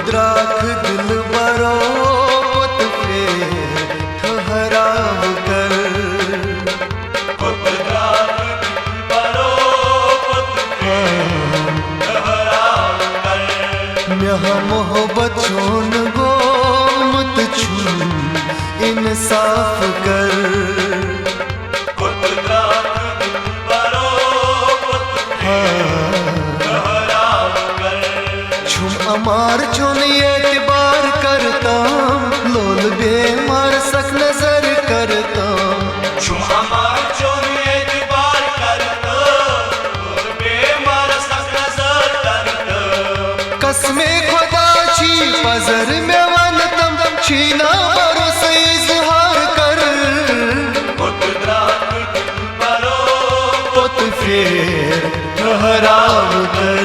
द्राख दिल बरो पुत फेर ठहराव कर। पुत द्राख दिल बरो पुत फेर ठहराव कर। म्याह मोहब्बत छोन गो मत छुन इंसाफ कर। पुत द्राख दिल बरो पुत फेर ठहराव कर। छुम अमार चुन एतबार करताम लोल बेमार सक नजर करताम। छुम अमार चुन एतबार करता लोल बेमार सक नजर करता। कसमे खुदा छी पजर में वनतम छीना भरोसे इजहार कर। पुत द्राख दिल बरो पुत फेर ठहराव कर।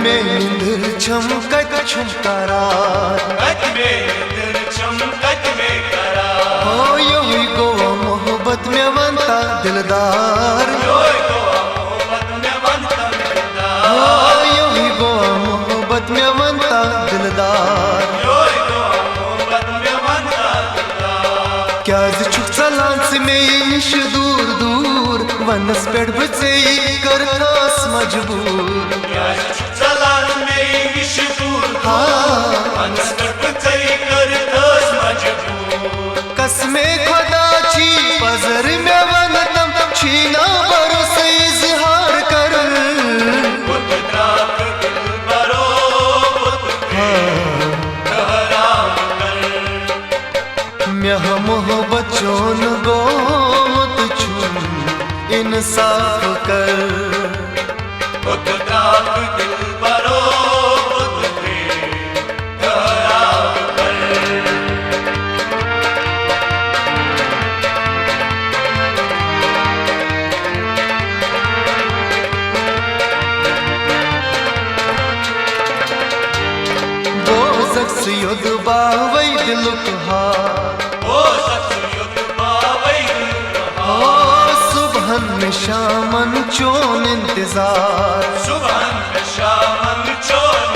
में इंद्र चमकत छुमकारार कत में इंद्र चमकत में करार। हो यही गोवा मोहब्बत में बनता दिलदार। योय गोवा मोहब्बत में बनता दिलदार। हो यही गोवा मोहब्बत में बनता दिलदार। योय गोवा मोहब्बत में बनता दिलदार। क्या छुक सलांस में निश दूर दूर वनस पेड़ बचे करतास मजबूर। क्या चलान में विश दूर मनस्कट तई करतास मजबूर। कसमे खुदा छी पजर में वनतम छीना भरोसे इजहार कर। पुत द्राख दिल बरो पुत फेर ठहराव कर। म्याह मोहब्बत चोन गो मत छुन इंसाफ कर। पुत द्राख दिल बरो पुत फेर ठहराव कर। दोजख से युद्ध बावै दिलुक हार। ओ सच युद्ध बावै ओ सुबहन में शामन चोन इंतजार। सुबहन में शामन चोन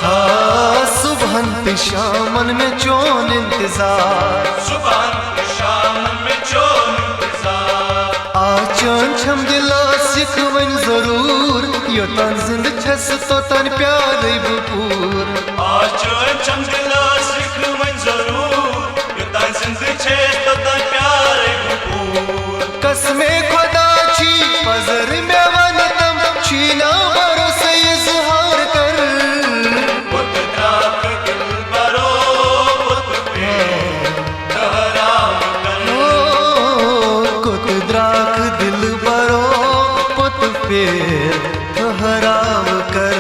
हाँ सुबहन पे शामन में चोन इंतजार। सुबहन में शामन में चोन इंतजार। आचन छम दिला सिख वन जरूर यो तन जिंद छस तो तन प्यार भरपूर। आज चमदिला सिख मन जरूर युद्ध जिंद छे तो तन प्यार भरपूर। कसमे खुदा छी पजर में वनतम छीना भरोसे इजहार कर। पुत द्राख दिल बरो पुत फेर ठहराव कर। ओ कुत द्राख दिल बरो पुत फेर ठहराव कर।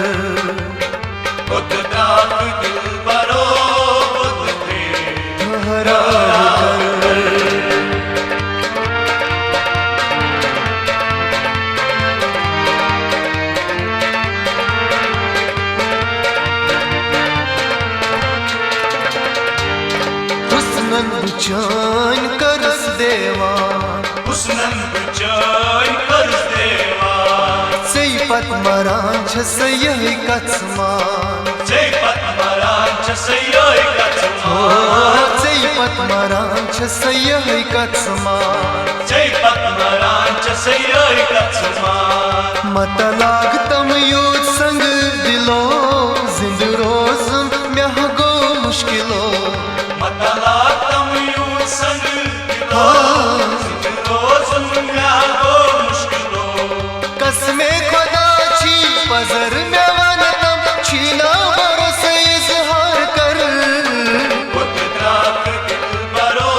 पुत द्राख दिल बरो पुत फेर ठहराव कर। हुस्नन बुचान करस देवान हुस्नन बुचान करस देवान। सई पत मरान छस यही कत्समान। जय पद्मराज सयोय हो कत्समान। सई पत मरान छस यही कत्समान। जय पद्मराज सयोय कत्समान। मत लाग तम यूद संग दिलो जिंद रोजन म्याह गो मुश्किलो। मतला तम यूं संग दिलो हाँ। रोज़न म्या गो मुश्किलो। कसमे खुदा छी पजर में वनतम छीना भरोसे इजहार कर। पुत द्राख दिल बरो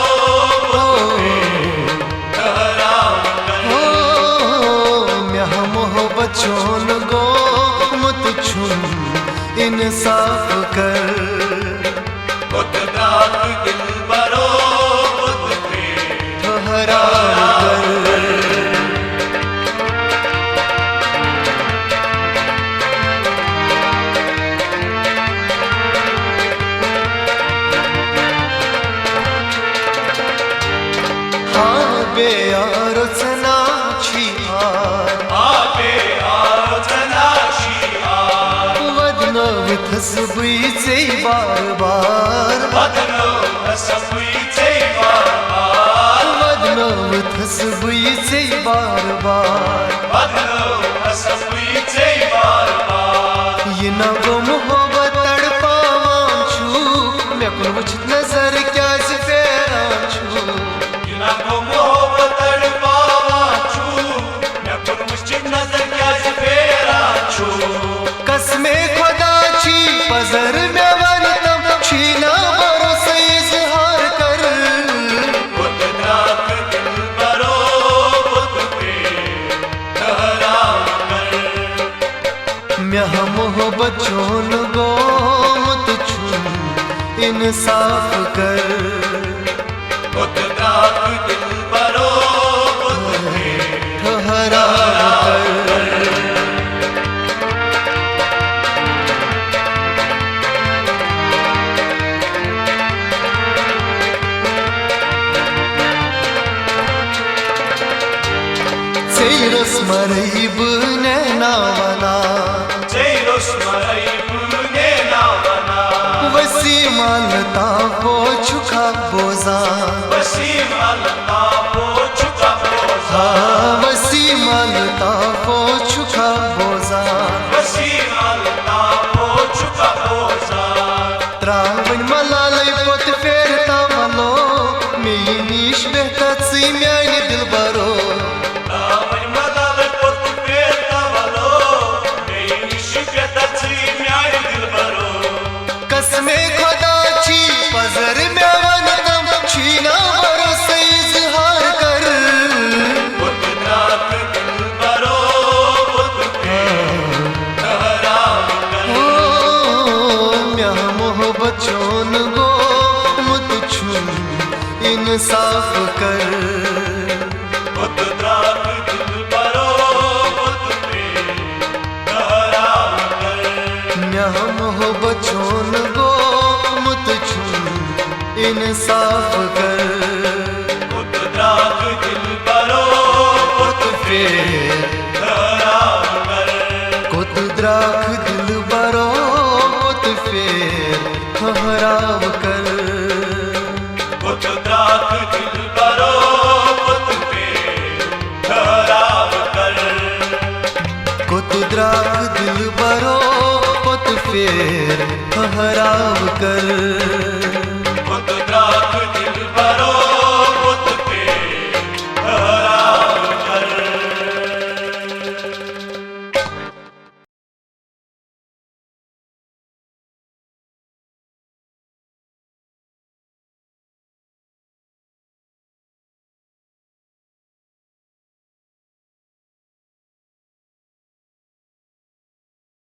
ठहराव कर। हो म्याह मोहब्बत चोन गो मत छुन इंसाफ कर। पुत द्राख दिल बरो पुत फेर ठहराव कर। बेयारोचनाची आर वदन विथस बुईचे बार बार वदन विथस बुईचे बार बार यह गो मोहब्बत तड़पावान छु मे कुन वुचित नजर क्या फेरान छु कसमे खुदा छी पजर में वरतम छीना भरोसे इजहार कर म्याह मोहब्बत चोन गो मत छुन इंसाफ कर ठहरा कर Ceyros marayib nehnawana वसीम अलता वो छुका बोजा वसीम अलता वो छुका बोजा त्रावन मलालय पोत फेरता मलो मेरी नीश बेहता सी म्यानी दिल बरो कसमे खुदा छी पजर में वनतम छीना भरोसे इजहार कर म्याह मोहब्बत चोन गो मुत छुन इंसाफ कर म्याह मोहब्बत चोन गो मुत छुन इंसाफ कर कुत द्राख दिल बरो कुत फेर ठहराव कर कुत द्राख दिल बरो कुत फेर ठहराव कर